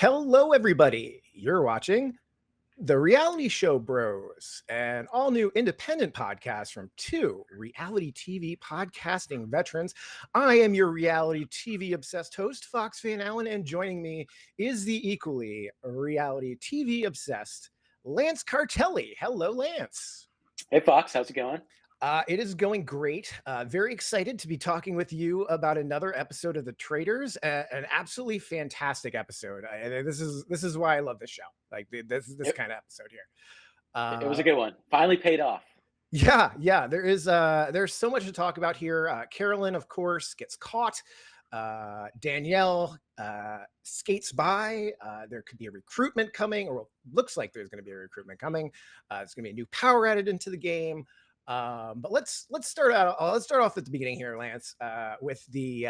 Hello, everybody. You're watching the Reality Show Bros, an all new independent podcast from two reality TV podcasting veterans. I am your reality TV obsessed host, Fox Van Allen, and joining me is the equally reality TV obsessed Lance Cartelli. Hello, Lance. Hey, Fox, how's it going? It is going great. Very excited to be talking with you about another episode of The Traitors. An absolutely fantastic episode. This is why I love this show. Like this It, kind of episode here. it was Uh, a good one. Finally paid off. yeah. There's so much to talk about here. Carolyn, of course, gets caught. Danielle skates by. There could be a recruitment coming, or looks like there's going to be a recruitment coming. There's going to be a new power added into the game. But let's start out. Let's start off at the beginning here, Lance, with the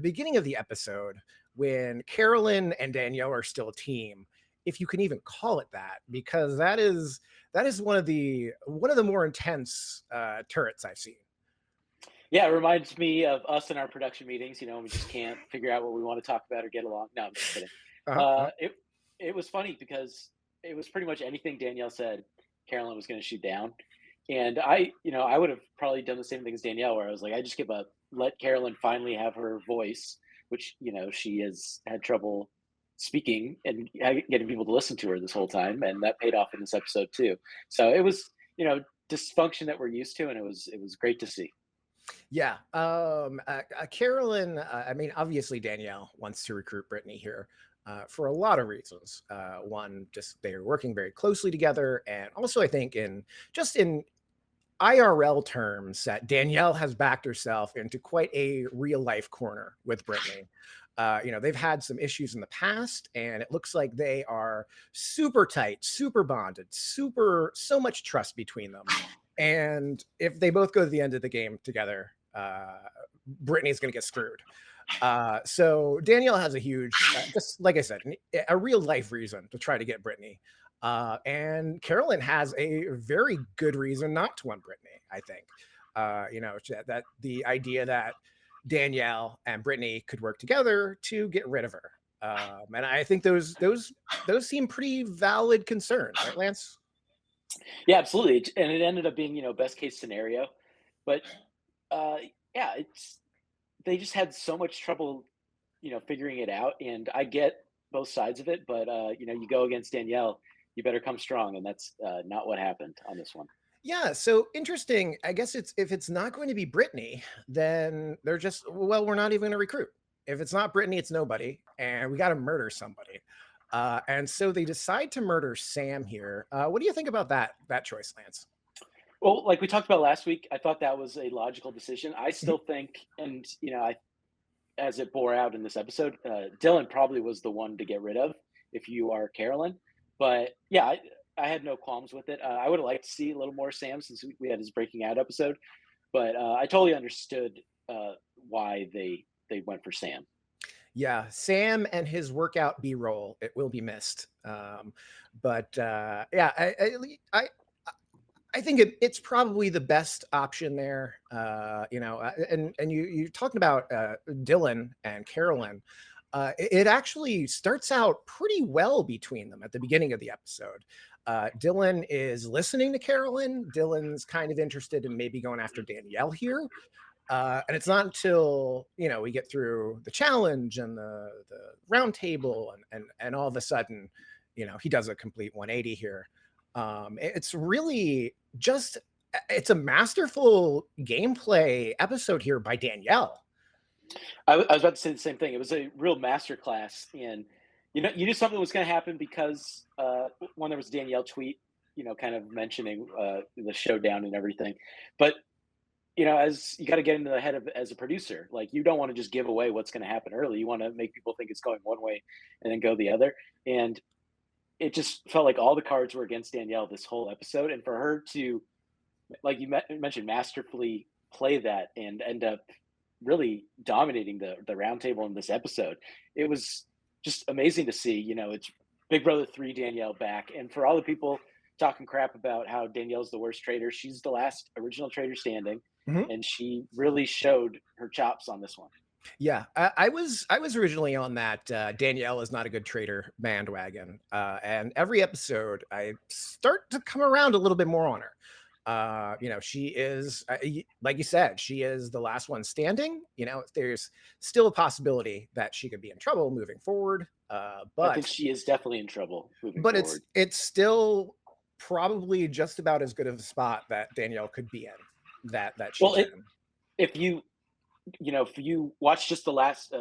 beginning of the episode when Carolyn and Danielle are still a team, if you can even call it that, because that is one of the more intense turrets I've seen. Yeah, it reminds me of us in our production meetings. We just can't figure out what we want to talk about or get along. No, I'm just kidding. Uh-huh. It was funny because it was pretty much anything Danielle said, Carolyn was going to shoot down. And I would have probably done the same thing as Danielle, where I was like, I just give up, let Carolyn finally have her voice, which, she has had trouble speaking and getting people to listen to her this whole time. And that paid off in this episode too. So it was, dysfunction that we're used to. And it was great to see. Yeah. Carolyn, I mean, obviously Danielle wants to recruit Britney here for a lot of reasons. One, just they're working very closely together. And also, I think in IRL terms, that Danielle has backed herself into quite a real life corner with Britney. They've had some issues in the past, and it looks like they are super tight, super bonded, so much trust between them. And if they both go to the end of the game together, Britney's going to get screwed. So Danielle has a huge, just like I said, a real life reason to try to get Britney. And Carolyn has a very good reason not to want Britney, I think. That the idea that Danielle and Britney could work together to get rid of her. And I think those seem pretty valid concerns, right, Lance? Yeah, absolutely. And it ended up being, best case scenario. But yeah, they just had so much trouble, figuring it out. And I get both sides of it, but you go against Danielle, you better come strong, and that's not what happened on this one. Yeah, so interesting. I guess if it's not going to be Britney, then they're just, well, we're not even going to recruit. If it's not Britney, it's nobody, and we got to murder somebody. And so they decide to murder Sam here. What do you think about that choice, Lance? Well, like we talked about last week, I thought that was a logical decision. I still think, and as it bore out in this episode, Dylan probably was the one to get rid of if you are Carolyn. But yeah, I had no qualms with it. I would have liked to see a little more Sam since we had his breaking out episode. But I totally understood why they went for Sam. Yeah, Sam and his workout B-roll, it will be missed. But yeah, I think it's probably the best option there. And you're talking about Dylan and Carolyn. It actually starts out pretty well between them at the beginning of the episode. Dylan is listening to Carolyn. Dylan's kind of interested in maybe going after Danielle here. And it's not until, we get through the challenge and the round table and all of a sudden, he does a complete 180 here. It's really it's a masterful gameplay episode here by Danielle. I was about to say the same thing. It was a real masterclass in, you knew something was going to happen because one, there was a Danielle tweet, kind of mentioning the showdown and everything. But, as you got to get into the head of as a producer, like you don't want to just give away what's going to happen early. You want to make people think it's going one way and then go the other. And it just felt like all the cards were against Danielle this whole episode. And for her to, like you mentioned, masterfully play that and end up really dominating the round table in this episode. It was just amazing to see. It's Big Brother 3 Danielle back. And for all the people talking crap about how Danielle's the worst traitor, she's the last original traitor standing. Mm-hmm. And she really showed her chops on this one. Yeah, I was originally on that Danielle is not a good traitor bandwagon, and every episode I start to come around a little bit more on her. She is, like you said, she is the last one standing. There's still a possibility that she could be in trouble moving forward, I think but she is definitely in trouble moving but it's forward. it's still probably just about as good of a spot that Danielle could be in that Well, she's in. if if you watch just the last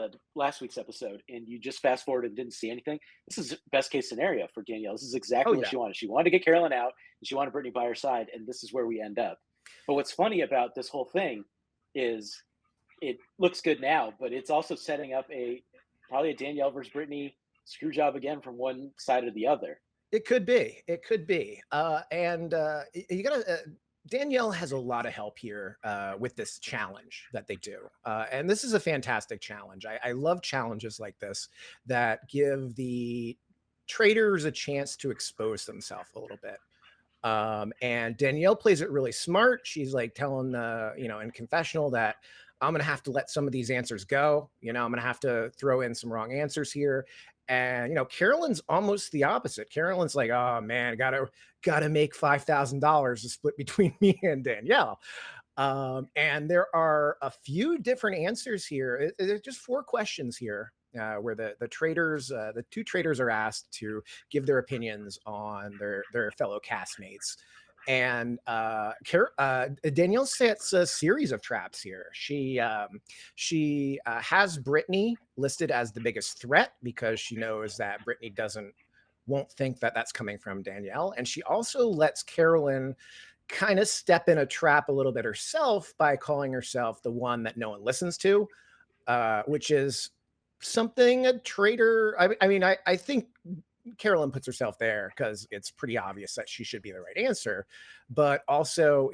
week's episode and you just fast forward and didn't see anything, this is best case scenario for Danielle. This is Oh exactly what yeah, she wanted. She wanted to get Carolyn out, and she wanted Brittany by her side, and this is where we end up. But what's funny about this whole thing is it looks good now, but it's also setting up a probably a Danielle versus Brittany screw job again from one side or the other. it could be. It could be. And you gotta. Danielle has a lot of help here with this challenge that they do, and this is a fantastic challenge. I love challenges like this that give the traders a chance to expose themselves a little bit. And Danielle plays it really smart. She's like telling in confessional that I'm gonna have to let some of these answers go. I'm gonna have to throw in some wrong answers here. And Carolyn's almost the opposite. Carolyn's like, oh man, gotta make $5,000 to split between me and Danielle. And there are a few different answers here. There's just four questions here where the two traders are asked to give their opinions on their fellow castmates. And Danielle sets a series of traps here. She has Brittany listed as the biggest threat because she knows that Brittany won't think that that's coming from Danielle, and she also lets Carolyn kind of step in a trap a little bit herself by calling herself the one that no one listens to, which is something a traitor. I think Carolyn puts herself there because it's pretty obvious that she should be the right answer, but also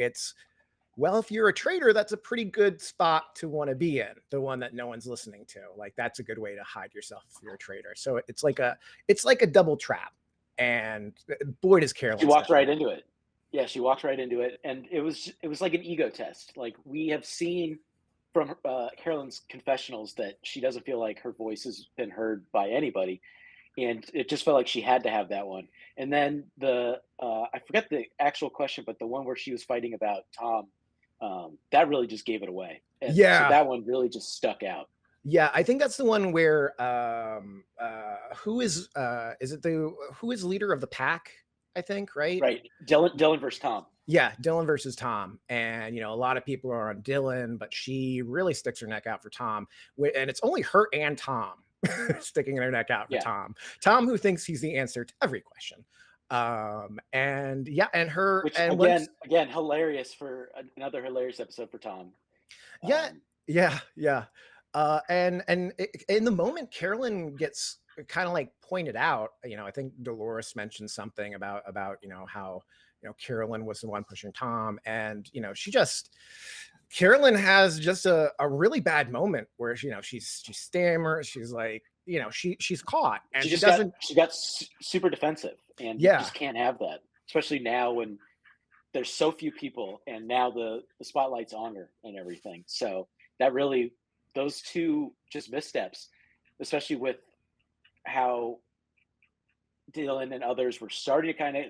well, if you're a traitor, that's a pretty good spot to want to be in, the one that no one's listening to. Like that's a good way to hide yourself if you're a traitor. So it's like a double trap, and boy does She Carolyn walked step in right it. into it. Yeah, she walked right into it, and it was like an ego test. Like we have seen from Carolyn's confessionals that she doesn't feel like her voice has been heard by anybody, and it just felt like she had to have that one. And then the I forget the actual question, but the one where she was fighting about Tom, that really just gave it away. And so Yeah, that one really just stuck out. yeah, I think that's the one where who is it the who is leader of the pack? I think, right? Right, Dylan versus Tom. Yeah, Dylan versus Tom. And a lot of people are on Dylan, but she really sticks her neck out for Tom. And it's only her and Tom sticking their neck out for Yeah, Tom. Tom, who thinks he's the answer to every question. And yeah, and her which and once again hilarious for another hilarious episode for Tom. yeah, Um, yeah. In the moment, Carolyn gets kind of like pointed out. I think Dolores mentioned something about how Carolyn was the one pushing Tom, and Carolyn has just a really bad moment where she stammers. She's like she's caught, and she she just got doesn't. she got super defensive, and you Yeah, just can't have that, especially now when there's so few people, and now the spotlight's on her and everything. So that really those two just missteps, especially with how Dylan and others were starting to kind of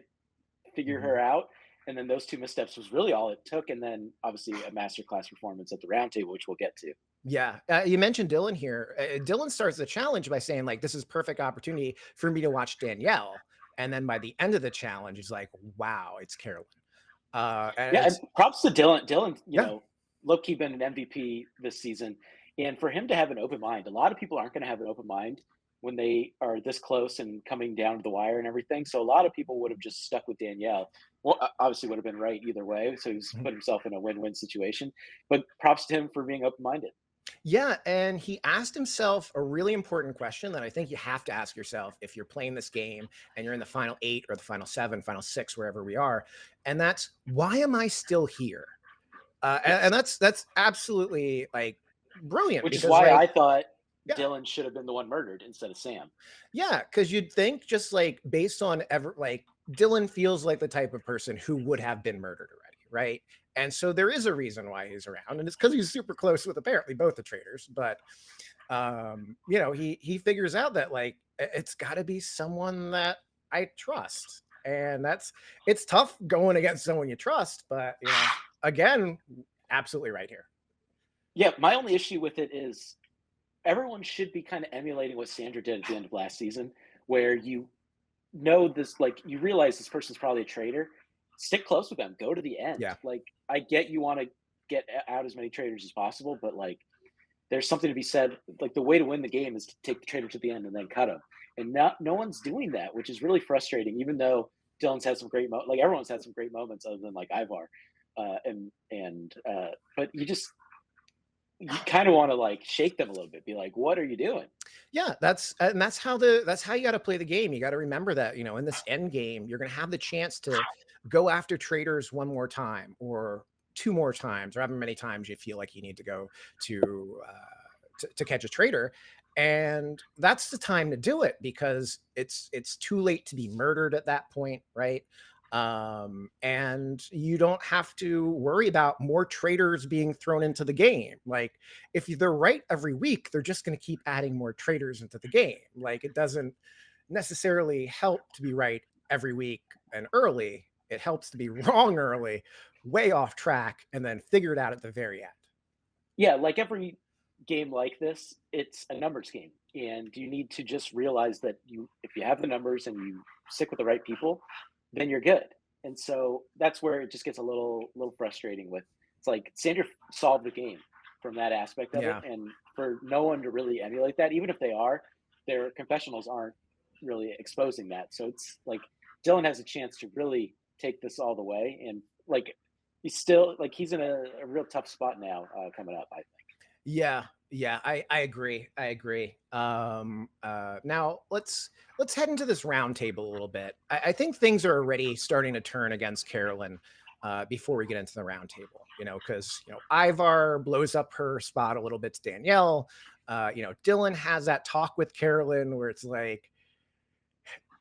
figure her mhm. out. And then those two missteps was really all it took. And then obviously a masterclass performance at the roundtable, which we'll get to. Yeah, you mentioned Dylan here. Dylan starts the challenge by saying like, "This is perfect opportunity for me to watch Danielle," and then by the end of the challenge, he's like, "Wow, it's Carolyn." And Yeah, and it's props to Dylan. Dylan, yeah, low key been an MVP this season, and for him to have an open mind, a lot of people aren't going to have an open mind when they are this close and coming down to the wire and everything. So a lot of people would have just stuck with Danielle. Well, obviously would have been right either way. So he's mhm. put himself in a win-win situation. But props to him for being open-minded. Yeah, and he asked himself a really important question that I think you have to ask yourself if you're playing this game and you're in the final 8 or the final 7, final 6, wherever we are, and that's why am I still here? And, Yes, and that's absolutely like brilliant which is because why like I thought yeah. Dylan should have been the one murdered instead of Sam. Yeah, because you'd think just like based on Dylan feels like the type of person who would have been murdered already, right? And so there is a reason why he's around, and it's because he's super close with apparently both the traitors. But you know, he figures out that like it's got to be someone that I trust, and it's tough going against someone you trust. But you know, again, absolutely right here. Yeah, my only issue with it is everyone should be kind of emulating what Sandra did at the end of last season, where you know this, like you realize this person's probably a traitor. Stick close with them. Go to the end. Yeah, Like I get you want to get out as many traitors as possible, but like there's something to be said. Like the way to win the game is to take the traitor to the end and then cut him. And not no one's doing that, which is really frustrating. Even though Dylan's had some great like everyone's had some great moments other than like Ivar, but you kind of want to like shake them a little bit, be like, "What are you doing?" yeah, that's how you got to play the game. You got to remember that, you know, in this end game, you're going to have the chance to go after traitors one more time or two more times, or however many times you feel like you need to go to to catch a traitor. And that's the time to do it because it's too late to be murdered at that point, right? And you don't have to worry about more traitors being thrown into the game. Like if they're right every week, they're just going to keep adding more traitors into the game. Like it doesn't necessarily help to be right every week and early. It helps to be wrong early, way off track, and then figure it out at the very end. Yeah, like every game like this, it's a numbers game, and you need to just realize that if you have the numbers and you stick with the right people, then you're good. And so that's where it just gets a little frustrating. With it's like Sandra solved the game from that aspect of it, Yeah. and for no one to really emulate that, even if they are, their confessionals aren't really exposing that. So it's like Dylan has a chance to really take this all the way, and like he's in a real tough spot now coming up. I think. Yeah, yeah, I agree. I agree. Now let's head into this round table a little bit. I think things are already starting to turn against Carolyn before we get into the round table. You know, because you know Ivar blows up her spot a little bit to Danielle. You know, Dylan has that talk with Carolyn where it's like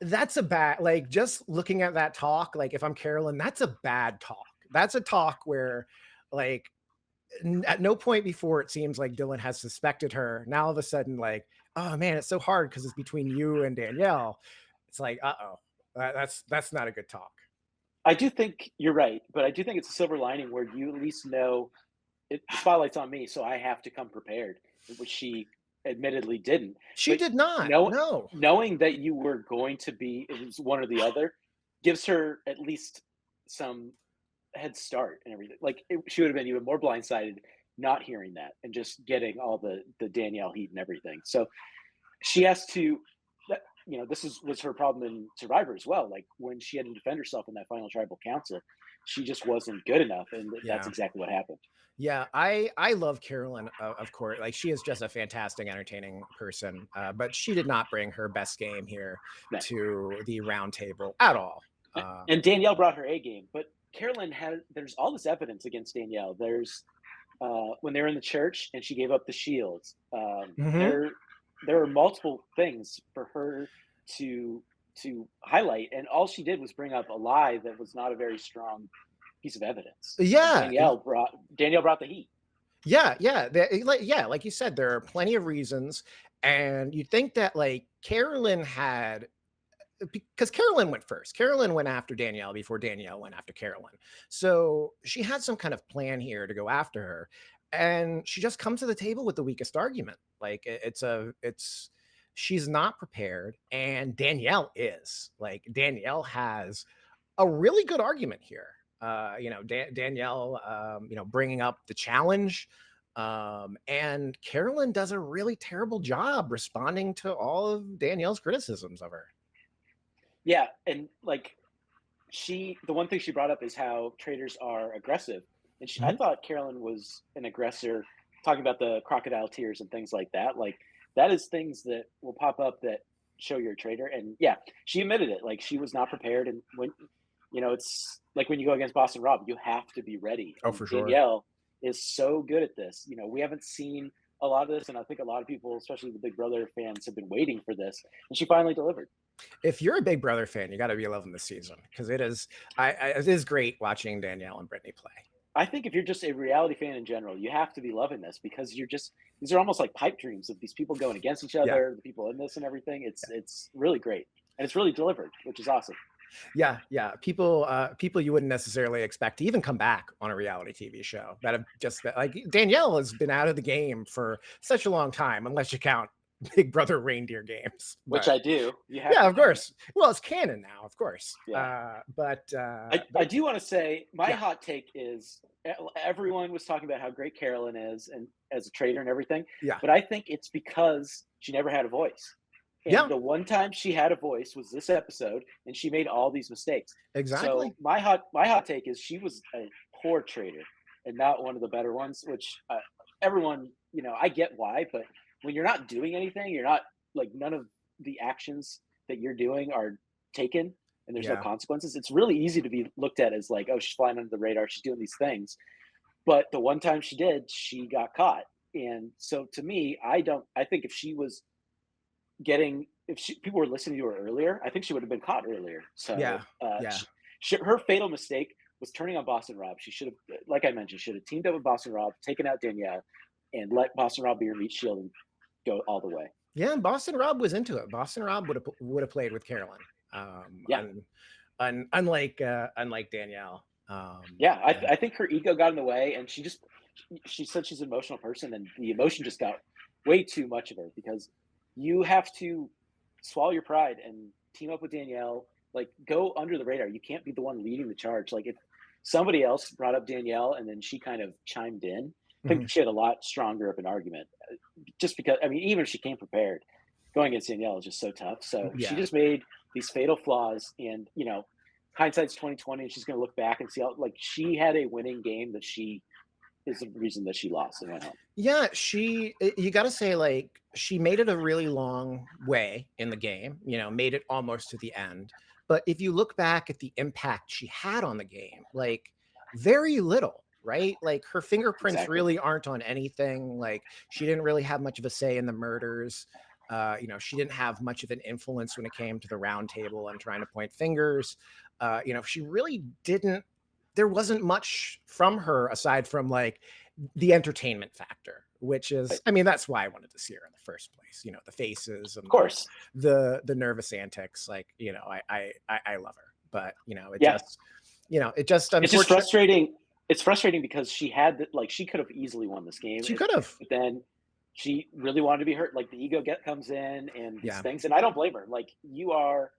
that's a bad like just looking at that talk. Like if I'm Carolyn, that's a bad talk. That's a talk where like at no point before it seems like Dylan has suspected her. Now all of a sudden, like, oh man, it's so hard because it's between you and Danielle. It's like, uh-oh, that's not a good talk. I do think you're right, but I do think it's a silver lining where you at least know the spotlight's on me, so I have to come prepared, which she admittedly didn't. She But did not. know, No. knowing that you were going to be, it was one or the other, gives her at least some head start and everything. Like she would have been even more blindsided not hearing that and just getting all the Danielle heat and everything. So she has to this was her problem in Survivor as well. Like when she had to defend herself in that final tribal council, she just wasn't good enough, and that's Yeah. exactly what happened. Yeah, I love Carolyn, of course. Like she is just a fantastic, entertaining person, but she did not bring her best game here Yeah. to the round table at all. And Danielle brought her A game, but Carolyn had there's all this evidence against Danielle. There's when they were in the church and she gave up the shields. Mhm. There are multiple things for her to highlight, and all she did was bring up a lie that was not a very strong piece of evidence. And Yeah, Danielle brought the heat. yeah, like you said, there are plenty of reasons, and you'd think that like Carolyn had because Carolyn went first. Carolyn went after Danielle before Danielle went after Carolyn. So she had some kind of plan here to go after her. And she just comes to the table with the weakest argument. Like it's she's not prepared. And Danielle is. Like Danielle has a really good argument here. You know, Danielle, you know, bringing up the challenge. And Carolyn does a really terrible job responding to all of Danielle's criticisms of her. Yeah, and like the one thing she brought up is how traitors are aggressive, and I Mhm. thought Carolyn was an aggressor, talking about the crocodile tears and things like that. Like that is things that will pop up that show you're a traitor. And yeah, she admitted it. Like she was not prepared, and when it's like when you go against Boston Rob, you have to be ready. Oh, And for sure. Danielle is so good at this. We haven't seen a lot of this, and I think a lot of people, especially the Big Brother fans, have been waiting for this, and she finally delivered. If you're a Big Brother fan, you got to be loving this season because it is. It is great watching Danielle and Brittany play. I think if you're just a reality fan in general, you have to be loving this because these are almost like pipe dreams of these people going against each Yeah, other, the people in this and everything. It's really great. And it's really delivered, which is awesome. yeah. People you wouldn't necessarily expect to even come back on a reality TV show that have just been, like Danielle has been out of the game for such a long time, unless you count Big Brother reindeer games. Which But I do. You have yeah, to of count it. course. Well, it's canon now, of course. Yeah. I But do want to say my yeah, hot take is everyone was talking about how great Carolyn is and as a traitor and everything, yeah, but I think it's because she never had a voice. And yeah, the one time she had a voice was this episode, and she made all these mistakes. So exactly. my hot take is she was a poor traitor and not one of the better ones. Which everyone, I get why, but when you're not doing anything, you're not like none of the actions that you're doing are taken, and there's no Yeah, consequences. It's really easy to be looked at as like, oh, she's flying under the radar, she's doing these things. But the one time she did, she got caught. And so to me, I think if she was people were listening to her earlier, I think she would have been caught earlier. yeah, So yeah. her fatal mistake was turning on Boston Rob. She should have, like I mentioned, should have teamed up with Boston Rob, taken out Danielle, and let Boston Rob be her meat shield and go all the way. Yeah, and Boston Rob was into it. Boston Rob would have played with Carolyn, Yeah, unlike Danielle. yeah. I, And I think her ego got in the way, and she said she's an emotional person, and the emotion just got way too much of her because you have to swallow your pride and team up with Danielle. Like, go under the radar. You can't be the one leading the charge. Like, if somebody else brought up Danielle and then she kind of chimed in, I think mhm, she had a lot stronger of an argument. Just because, I mean, even if she came prepared, going against Danielle is just so tough. So she yeah, just made these fatal flaws, and hindsight's 2020, and she's going to look back and see how like she had a winning game that she is the reason that she lost and went home. yeah. You got to say, like, she made it a really long way in the game. Made it almost to the end. But if you look back at the impact she had on the game, like very little, right? Like her fingerprints Exactly. really aren't on anything. Like she didn't really have much of a say in the murders. She didn't have much of an influence when it came to the round table and trying to point fingers. She really didn't. There wasn't much from her aside from like the entertainment factor, which is, Right. I mean, that's why I wanted to see her in the first place. The faces and Of course. the nervous antics. Like, I love her, but Yeah. it just It's just unfortunate. frustrating. It's frustrating because she could have easily won this game, She could have. but then she really wanted to be hurt. Like the ego comes in and these Yeah. things, and I don't blame her. Like you are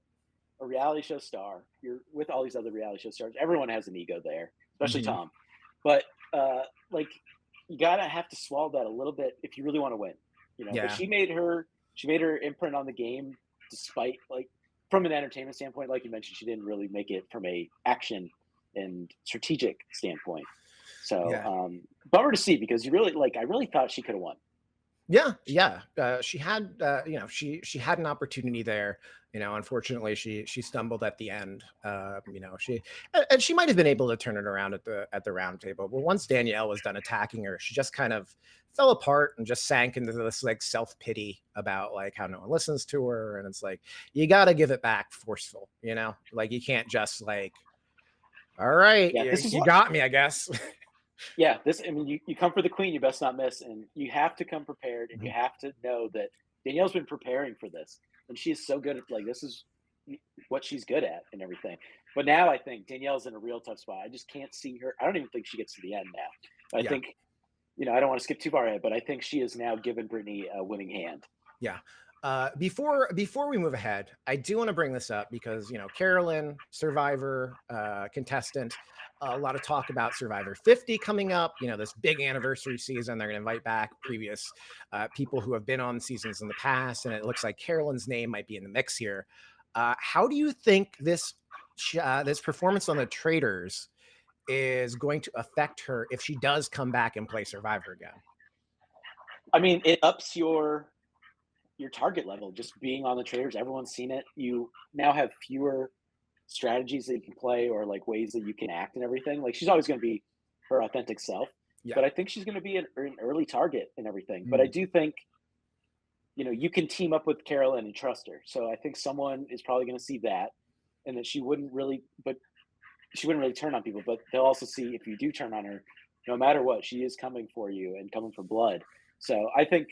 a reality show star. You're with all these other reality show stars. Everyone has an ego there, especially Mhm. Tom. But like you gotta have to swallow that a little bit if you really want to win. But Yeah. she made her imprint on the game, despite like from an entertainment standpoint, like you mentioned, she didn't really make it from a action and strategic standpoint. So Yeah. bummer to see because I really thought she could have won. Yeah, yeah. She had, she had an opportunity there. Unfortunately, she stumbled at the end. And she might have been able to turn it around at the round table. But once Danielle was done attacking her, she just kind of fell apart and just sank into this like self pity about like how no one listens to her. And it's like you got to give it back forceful. Like you can't just like, all right, Yeah, this is you what. got me, I guess. Yeah, I mean, you come for the queen, you best not miss, and you have to come prepared, and you Mhm. have to know that Danielle's been preparing for this, and she is so good at like this is what she's good at and everything. But now I think Danielle's in a real tough spot. I just can't see her. I don't even think she gets to the end now. But I Yeah. think I don't want to skip too far ahead, but I think she is now given Brittany a winning hand. Yeah. Before we move ahead, I do want to bring this up because Carolyn, Survivor contestant, a lot of talk about Survivor 50 coming up. This big anniversary season. They're going to invite back previous people who have been on seasons in the past, and it looks like Carolyn's name might be in the mix here. How do you think this performance on the Traitors is going to affect her if she does come back and play Survivor again? I mean, it ups your target level just being on the traders. Everyone's seen it. You now have fewer strategies that you can play or like ways that you can act and everything. Like she's always going to be her authentic self, Yeah. but I think she's going to be an early target and everything. But I Mm. do think you can team up with Carolyn and trust her. So I think someone is probably going to see that, and that she wouldn't really turn on people. But they'll also see if you do turn on her, no matter what, she is coming for you and coming for blood. So I think,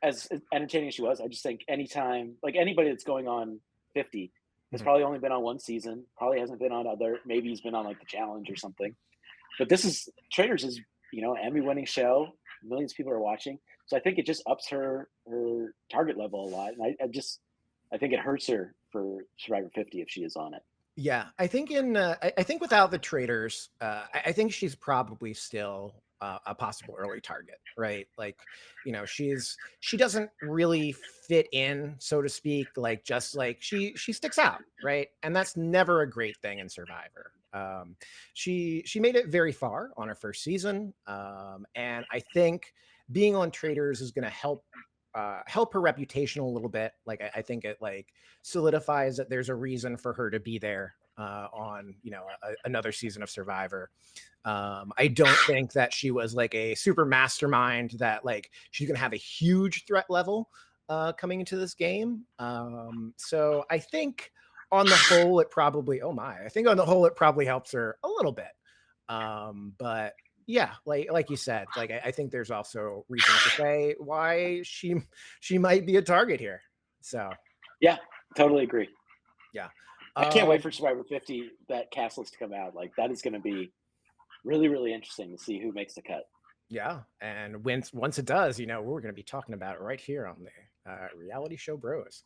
as entertaining as she was, I just think anytime, like anybody that's going on 50 has probably only been on one season, probably hasn't been on other, maybe he's been on like the challenge or something. But Traitors is, Emmy winning show. Millions of people are watching. So I think it just ups her target level a lot. And I think it hurts her for Survivor 50 if she is on it. Yeah, I think I think without the Traitors, I think she's probably still a possible early target, right? Like, she doesn't really fit in, so to speak. Like, just like she sticks out, right? And that's never a great thing in Survivor. She made it very far on her first season, and I think being on Traitors is going to help her reputation a little bit. Like, I think it like solidifies that there's a reason for her to be there on another season of Survivor. I don't think that she was like a super mastermind that like she's gonna have a huge threat level coming into this game. So I think on the whole it probably helps her a little bit. But yeah, like you said, like I think there's also reason to say why she might be a target here. So yeah, totally agree. Yeah, I can't wait for Survivor 50, that cast list to come out. Like, that is going to be really, really interesting to see who makes the cut. Yeah, and once it does, we're going to be talking about it right here on the Reality Show Bros.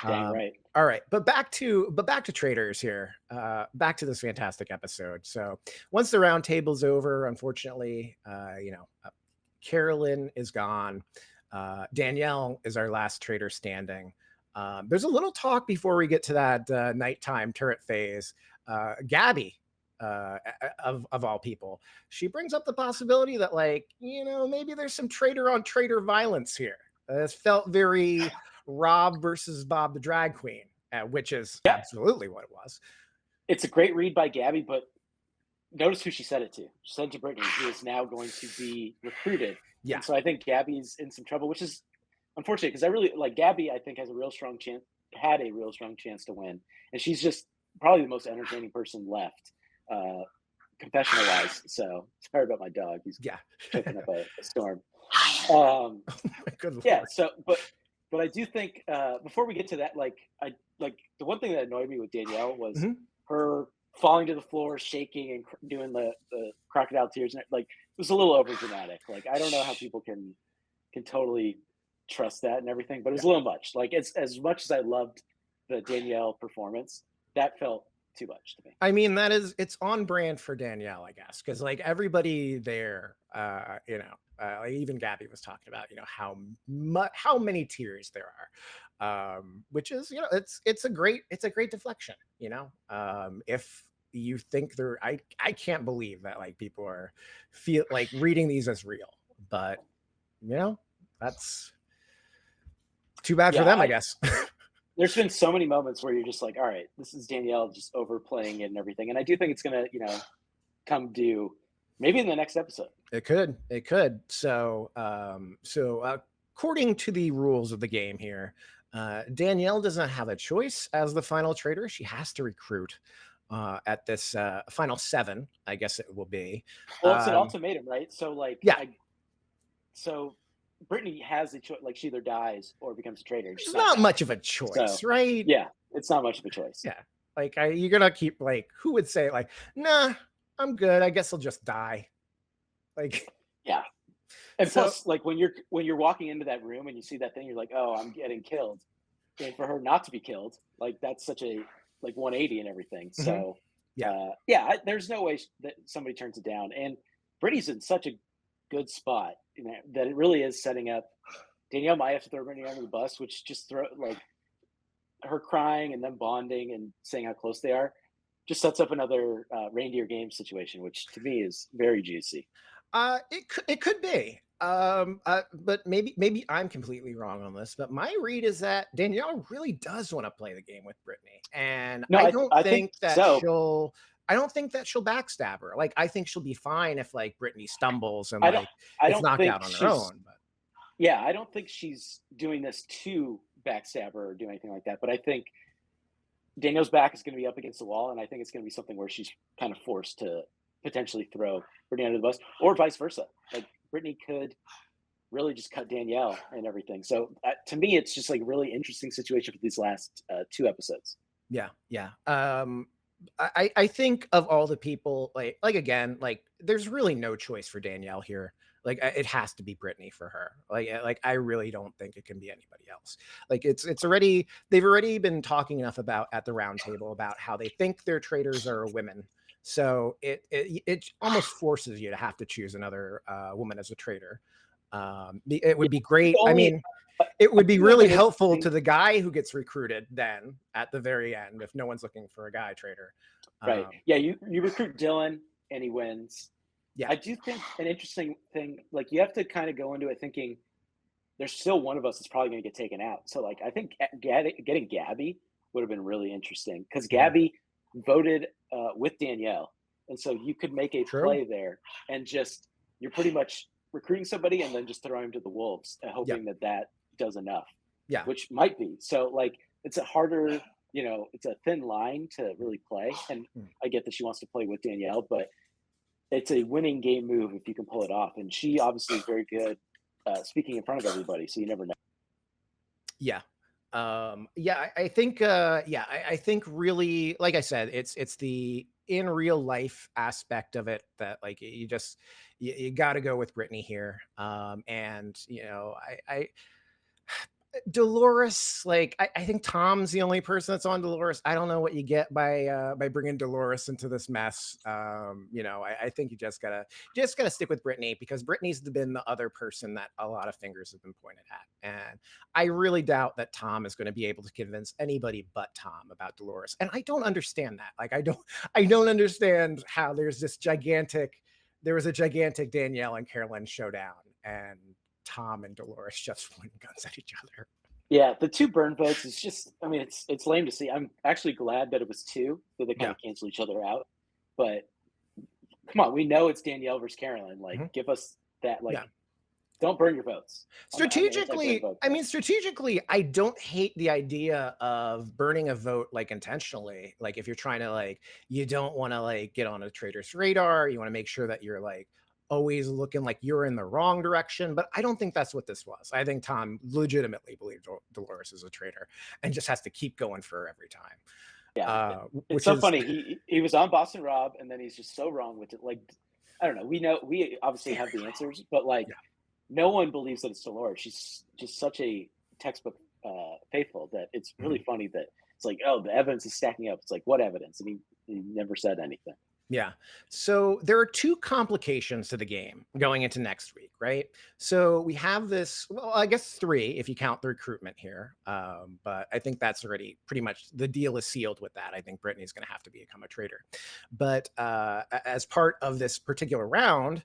Dang right. All right, but back to Traitors here. Back to this fantastic episode. So once the round table's over, unfortunately, Carolyn is gone. Danielle is our last traitor standing. There's a little talk before we get to that nighttime turret phase. Gabby, of all people, she brings up the possibility that, like, maybe there's some traitor on traitor violence here. This felt very Rob versus Bob the drag queen, which is absolutely what it was. It's a great read by Gabby, but notice who she said it to. She said it to Britney, who is now going to be recruited. Yeah. And so I think Gabby's in some trouble, which is unfortunate, because I really like Gabby. I think had a real strong chance to win, and she's just probably the most entertaining person left, confessional wise. So sorry about my dog; he's choking up a storm. Good yeah. Lord. So, but I do think before we get to that, the one thing that annoyed me with Danielle was her falling to the floor, shaking, and doing the crocodile tears, and like it was a little over dramatic. Like, I don't know how people can totally trust that and everything, but it was a little much. Like, it's as much as I loved the Danielle performance, that felt too much to me. I mean, it's on brand for Danielle, I guess, because like everybody there, like even Gabby was talking about, how many tears there are, which is, it's a great deflection, if you think I can't believe that like people are reading these as real, but that's too bad for them, I guess. There's been so many moments where you're just like, all right, this is Danielle just overplaying it and everything. And I do think it's going to, come due maybe in the next episode. It could. So, according to the rules of the game here, Danielle does not have a choice as the final traitor. She has to recruit at this final 7, I guess it will be. Well, it's an ultimatum, right? So like, so Britney has a choice, like she either dies or becomes a traitor. It's not much of a choice, right? Yeah, it's not much of a choice. Yeah, like you're gonna keep like, who would say like, nah, I'm good, I guess I'll just die. Like, yeah. And plus, like when you're walking into that room and you see that thing, you're like, oh, I'm getting killed. And for her not to be killed, like that's such a like 180 and everything. So there's no way that somebody turns it down. And Britney's in such a good spot, that it really is setting up. Danielle might have to throw Britney under the bus, which just throw like her crying and them bonding and saying how close they are, just sets up another reindeer game situation, which to me is very juicy. It could be. But maybe I'm completely wrong on this, but my read is that Danielle really does want to play the game with Britney, and I don't think she'll backstab her. Like, I think she'll be fine if like Britney stumbles and it's knocked out on her own. But Yeah, I don't think she's doing this to backstab her or do anything like that. But I think Danielle's back is going to be up against the wall, and I think it's going to be something where she's kind of forced to potentially throw Brittany under the bus, or vice versa. Like Brittany could really just cut Danielle and everything. So to me, it's just like really interesting situation for these last 2 episodes. Yeah, yeah. I think of all the people, like again, like there's really no choice for Danielle here. Like it has to be Brittany for her. Like I really don't think it can be anybody else. Like it's already they've already been talking enough about at the round table about how they think their traitors are women. So it almost forces you to have to choose another woman as a traitor. It would be great. I Only mean, it would be you have really an helpful interesting to the guy who gets recruited then at the very end if no one's looking for a guy traitor. right. Yeah, you recruit Dylan and he wins. Yeah, I do think an interesting thing, like you have to kind of go into it thinking there's still one of us that's probably going to get taken out. So like I think getting Gabby would have been really interesting because mhm, Gabby voted with Danielle, and so you could make a true. play there and just you're pretty much recruiting somebody and then just throwing him to the wolves, Yeah, hoping that that does enough, yeah, which might be. So like it's a harder, it's a thin line to really play. And mm, I get that she wants to play with Danielle, but it's a winning game move if you can pull it off. And she obviously is very good speaking in front of everybody, so you never know. yeah. Yeah, I think yeah, I think really, like I said, it's the in real life aspect of it that like you got to go with Brittany here. And I Dolores, like I think Tom's the only person that's on Dolores. I don't know what you get by bringing Dolores into this mess. I think you just gotta stick with Brittany because Brittany's been the other person that a lot of fingers have been pointed at, and I really doubt that Tom is going to be able to convince anybody but Tom about Dolores. And I don't understand that. Like I don't understand how there was a gigantic Danielle and Carolyn showdown, and Tom and Dolores just pointing guns at each other. Yeah, the two burn votes is just, I mean, it's lame to see. I'm actually glad that it was two, so they kind Yeah. of cancel each other out. But come on, we know it's Danielle versus Carolyn. Like, Mhm. give us that. Yeah. Like, don't burn your votes. I'm an anti-burn Strategically, vote I guy. mean, strategically, I don't hate the idea of burning a vote like intentionally. Like if you're trying to like, you don't want to like get on a traitor's radar. You want to make sure that you're like always looking like you're in the wrong direction. But I don't think that's what this was. I think Tom legitimately believed Dolores is a traitor and just has to keep going for her every time. Yeah, it's Which so is funny. He was on Boston Rob, and then he's just so wrong with it. Like, I don't know. We obviously have very the wrong. answers, but like, Yeah. no one believes that it's Dolores. She's just such a textbook faithful that it's really Mhm. funny that it's like, oh, the evidence is stacking up. It's like, what evidence? And he never said anything. Yeah. So there are two complications to the game going into next week, right? So we have this, well, I guess three if you count the recruitment here. But I think that's already pretty much the deal is sealed with that. I think Brittany's going to have to become a traitor. But as part of this particular round,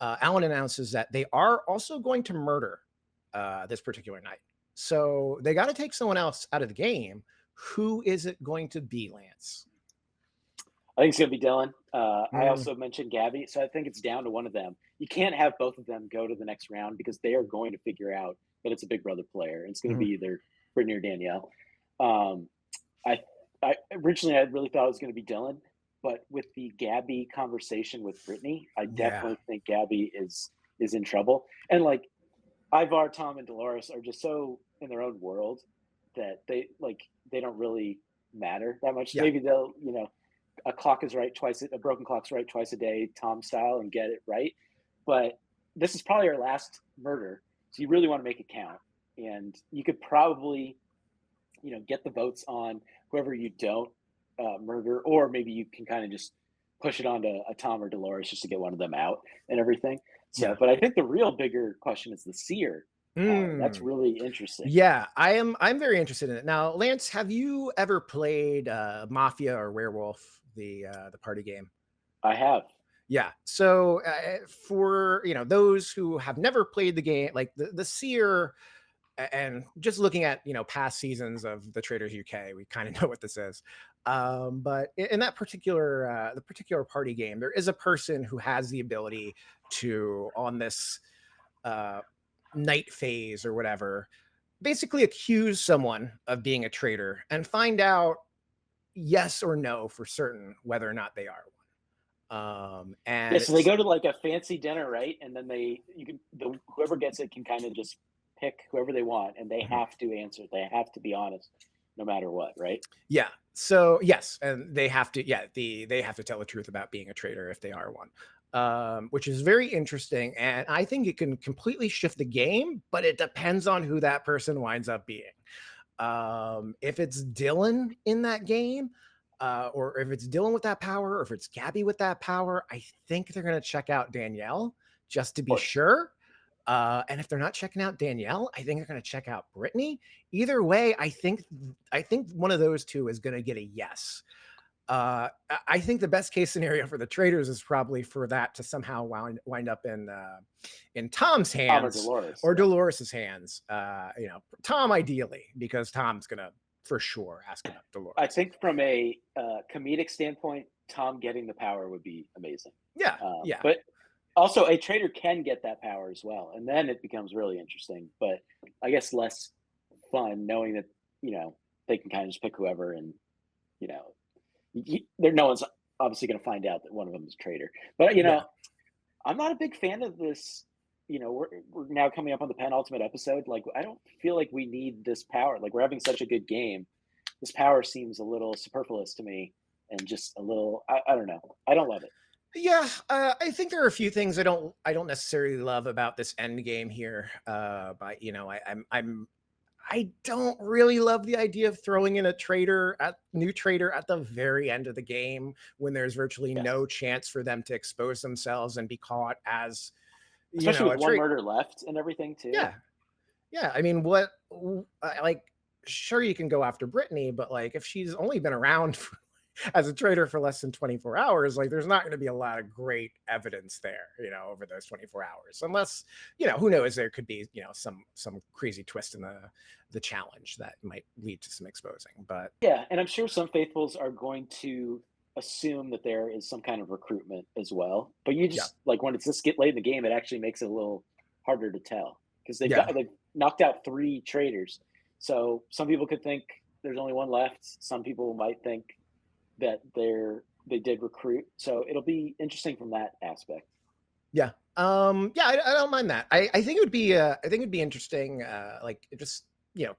Alan announces that they are also going to murder this particular night. So they got to take someone else out of the game. Who is it going to be, Lance? I think it's gonna be Dylan. I Mm, also mentioned Gabby, so I think it's down to one of them. You can't have both of them go to the next round because they are going to figure out that it's a Big Brother player. It's going to mhm. be either Brittany or Danielle. Um, I, I originally I really thought it was going to be Dylan, but with the Gabby conversation with Brittany, I Yeah. definitely think Gabby is in trouble. And like Ivar, Tom, and Dolores are just so in their own world that they don't really matter that much. Yeah. Maybe they'll a clock is right twice, a broken clock's right twice a day, Tom style, and get it right. But this is probably our last murder, so you really want to make it count. And you could probably, get the votes on whoever you don't murder, or maybe you can kind of just push it onto a Tom or Dolores just to get one of them out and everything. So, Yeah. but I think the real bigger question is the Seer. That's Mm. really interesting. Yeah, I'm very interested in it. Now, Lance, have you ever played Mafia or Werewolf, the party game? I have. Yeah. So for those who have never played the game, like the Seer, and just looking at past seasons of the Traitors UK, we kind of know what this is. But in that particular the particular party game, there is a person who has the ability to on this uh, night phase or whatever, basically accuse someone of being a traitor and find out yes or no for certain whether or not they are one. Yeah, And so they it's go to like a fancy dinner, right? And then whoever gets it can kind of just pick whoever they want, and they Mhm. have to answer. They have to be honest, no matter what, right? Yeah. So yes, and they have to, yeah, they have to tell the truth about being a traitor if they are one. Which is very interesting. And I think it can completely shift the game, but it depends on who that person winds up being. If it's Dylan in that game, or if it's Dylan with that power, or if it's Gabby with that power, I think they're gonna check out Danielle just to Of be course. sure. And if they're not checking out Danielle, I think they're going to check out Britney. Either way, I think one of those two is going to get a yes. I think the best case scenario for the Traitors is probably for that to somehow wind up in Tom's Tom or hands Dolores. or Yeah. Dolores's hands. Tom ideally, because Tom's going to for sure ask about I Dolores. think from a comedic standpoint, Tom getting the power would be amazing. Yeah, yeah, But also, a traitor can get that power as well, and then it becomes really interesting. But I guess less fun knowing that they can kind of just pick whoever, and you know, there no one's obviously going to find out that one of them is a traitor. But yeah. I'm not a big fan of this. We're now coming up on the penultimate episode. Like, I don't feel like we need this power. Like, we're having such a good game. This power seems a little superfluous to me, and just a little. I don't know. I don't love it. Yeah, I think there are a few things I don't necessarily love about this end game here. But I don't really love the idea of throwing in a new traitor at the very end of the game when there's virtually Yeah, no chance for them to expose themselves and be caught as especially with a one traitor. murder left and everything too. Yeah, yeah. I mean, like? Sure, you can go after Brittany, but like if she's only been around as a traitor for less than 24 hours, like there's not going to be a lot of great evidence there, over those 24 hours, unless, who knows, there could be, some crazy twist in the challenge that might lead to some exposing. But Yeah, and I'm sure some faithfuls are going to assume that there is some kind of recruitment as well. But you yeah, just like when it's this get late in the game, it actually makes it a little harder to tell because yeah, they've knocked out three traitors. So some people could think there's only one left. Some people might think that they did recruit. So it'll be interesting from that aspect. yeah. Yeah, I don't mind that. I think it'd be interesting, like just,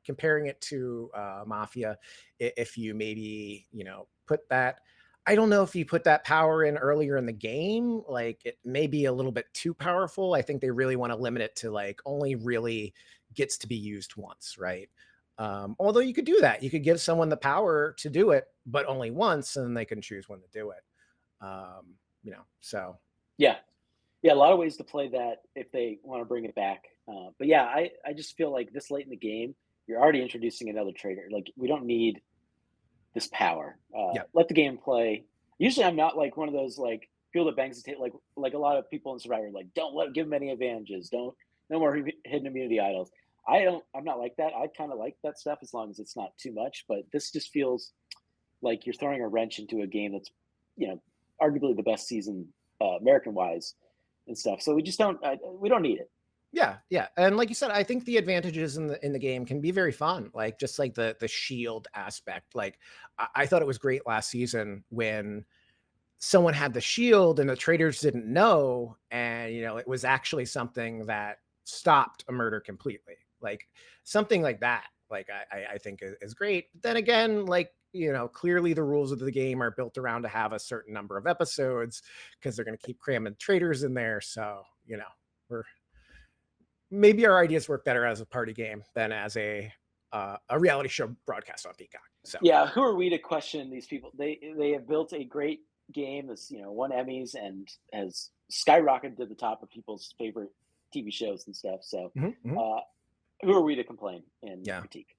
comparing it to Mafia, if you maybe, put that. I don't know if you put that power in earlier in the game, like it may be a little bit too powerful. I think they really want to limit it to like only really gets to be used once, right? Although you could do that. You could give someone the power to do it, but only once, and they can choose when to do it. So Yeah, yeah, a lot of ways to play that if they want to bring it back. But yeah, I just feel like this late in the game, you're already introducing another traitor. Like we don't need this power. yeah, Let the game play. Usually, I'm not like one of those like people that bangs the table. Like a lot of people in Survivor, like don't give them any advantages. Don't no more hidden immunity idols. I don't. I'm not like that. I kind of like that stuff as long as it's not too much. But this just feels like you're throwing a wrench into a game that's you know arguably the best season American wise and stuff. So we don't need it. yeah, yeah. And like you said, I think the advantages in the game can be very fun. Like just like the shield aspect. Like I thought it was great last season when someone had the shield and the traders didn't know, and it was actually something that stopped a murder completely, like something like that. Like I think is great. But then again, like clearly the rules of the game are built around to have a certain number of episodes because they're going to keep cramming traders in there. So we're maybe our ideas work better as a party game than as a reality show broadcast on Peacock. So Yeah, who are we to question these people? They have built a great game that's won Emmys and has skyrocketed to the top of people's favorite TV shows and stuff. So mhm, mhm. uh, who are we to complain and Yeah. critique?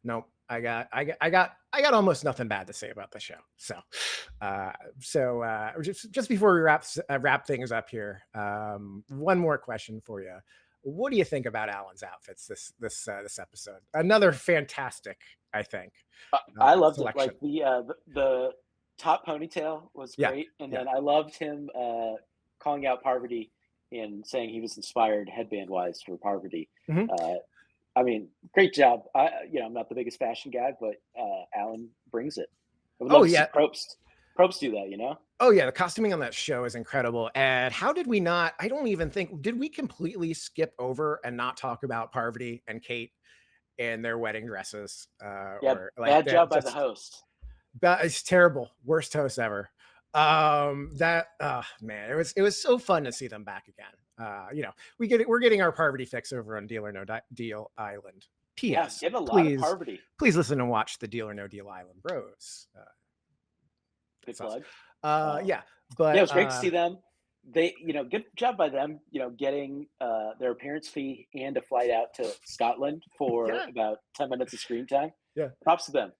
No, I got almost nothing bad to say about the show. Just before we wrap things up here, one more question for you. What do you think about Alan's outfits this episode? Another fantastic, I think, I loved it. selection. Like the top ponytail was Yeah, great, and yeah, then I loved him calling out Parvati and saying he was inspired headband wise for Parvati. Mhm. I mean, great job. I'm not the biggest fashion guy, but Alan brings it. I would Oh love to see yeah. Probst do that. You know? Oh yeah, the costuming on that show is incredible. And how did we not? I don't even think did we completely skip over and not talk about Parvati and Kate in their wedding dresses, Yeah, or like bad that? job by the Just host. that is terrible. Worst host ever. That man, it was so fun to see them back again. We're getting our Parvati fix over on Deal or No Deal Island. Yeah, P.S. getting a lot of Please, Parvati. please listen and watch the Deal or No Deal Island Bros. Good That's us. plug. Um, Yeah, yeah, it but was great to see them. Good job by them. Getting their appearance fee and a flight out to Scotland for yeah, about 10 minutes of screen time. yeah. Props to them.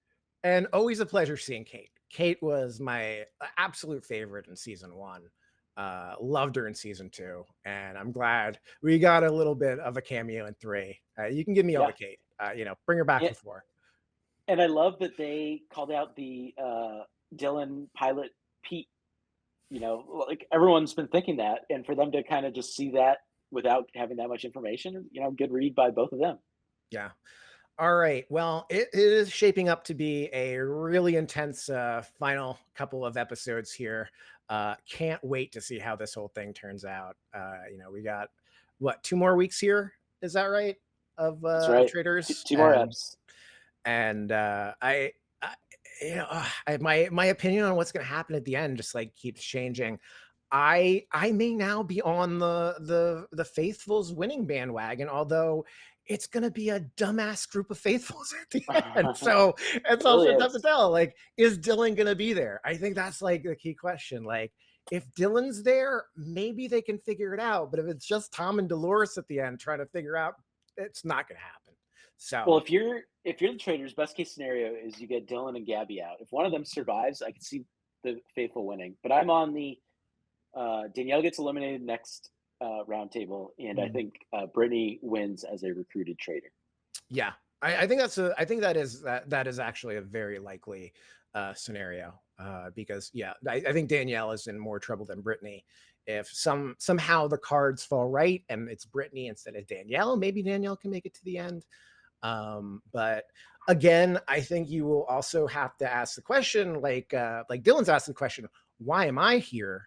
And always a pleasure seeing Kate. Kate was my absolute favorite in season one. Loved her in season two, and I'm glad we got a little bit of a cameo in three. You can give me all Yeah, the Kate. Bring her back and, for four. and I love that they called out the Dylan pilot Pete. Like everyone's been thinking that, and for them to kind of just see that without having that much information, good read by both of them. Yeah. All right. Well, it is shaping up to be a really intense final couple of episodes here. Can't wait to see how this whole thing turns out. We got what, 2 more weeks here? Is that right? That's Of right. Two, traders, two more eps. and my opinion on what's going to happen at the end just like keeps changing. I may now be on the faithfuls winning bandwagon, although it's gonna be a dumbass group of faithfuls at the end. So it's It really also tough to is. tell. Like, is Dylan gonna be there? I think that's like the key question. Like, if Dylan's there, maybe they can figure it out. But if it's just Tom and Dolores at the end trying to figure out, it's not gonna happen. Well, So if you're the traders, best case scenario is you get Dylan and Gabby out. If one of them survives, I can see the faithful winning. But I'm on the Danielle gets eliminated next roundtable, and I mm, think Brittany wins as a recruited traitor. yeah, I think that is actually a very likely scenario, because yeah, I think Danielle is in more trouble than Brittany. If somehow the cards fall right and it's Brittany instead of Danielle, maybe Danielle can make it to the end. But again, I think you will also have to ask the question, like Dylan's asking the question, why am I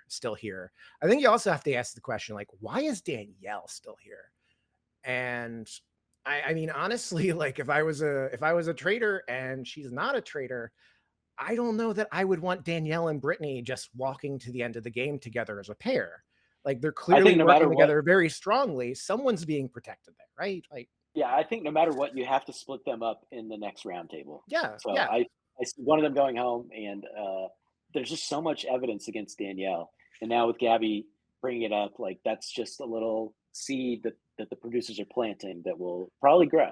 still here? I think you also have to ask the question, like, why is Danielle still here? And I mean, honestly, like if I was a traitor and she's not a traitor, I don't know that I would want Danielle and Brittany just walking to the end of the game together as a pair. Like they're I clearly think no working matter what, together very strongly. Someone's being protected there, right? Like, yeah, I think no matter what, you have to split them up in the next roundtable. yeah, So yeah. I see one of them going home, and there's just so much evidence against Danielle, and now with Gabby bringing it up, like that's just a little seed that the producers are planting that will probably grow.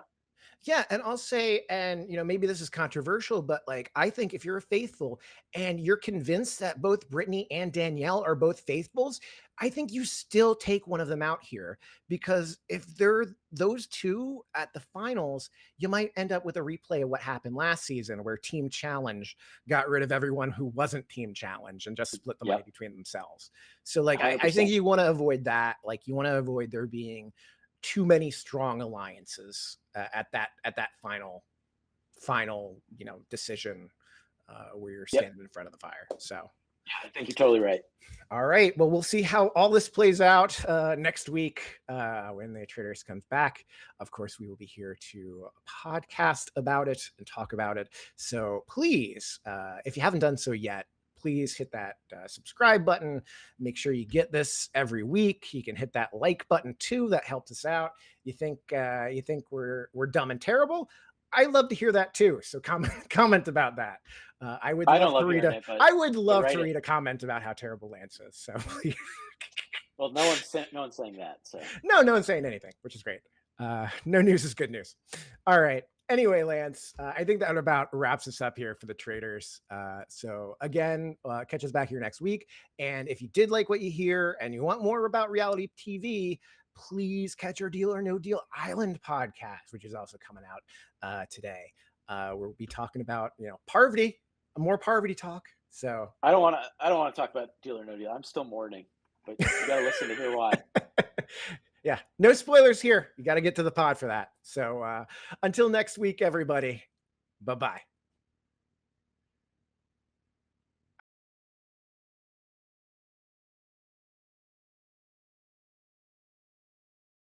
Yeah, and I'll say, and maybe this is controversial, but like I think if you're a faithful and you're convinced that both Brittany and Danielle are both faithfuls, I think you still take one of them out here, because if they're those two at the finals, you might end up with a replay of what happened last season where Team Challenge got rid of everyone who wasn't Team Challenge and just split the money Yep, between themselves. So like I, hundred I think percent. you want to avoid that. Like you want to avoid there being too many strong alliances at that final decision, where you're Yep, standing in front of the fire. So I think you're totally right. all right, well, we'll see how all this plays out next week, when the Traders comes back. Of course, we will be here to podcast about it and talk about it. So please, if you haven't done so yet, please hit that subscribe button. Make sure you get this every week. You can hit that like button too. That helps us out. You think we're dumb and terrible? I love to hear that too. So comment about that. I would I don't love to love read hearing a it, but I would love to write it. read a comment about how terrible Lance is. So Well, no one's saying that. So no one's saying anything, which is great. No news is good news. All right. Anyway, Lance, I think that about wraps us up here for the traders. So again, catch us back here next week. And if you did like what you hear and you want more about reality TV, please catch our Deal or No Deal Island podcast, which is also coming out today. We'll be talking about Parvati, more Parvati talk. So I don't want to talk about Deal or No Deal. I'm still mourning. but you got to listen to hear why. Yeah, no spoilers here. You got to get to the pod for that. So until next week, everybody. Bye-bye.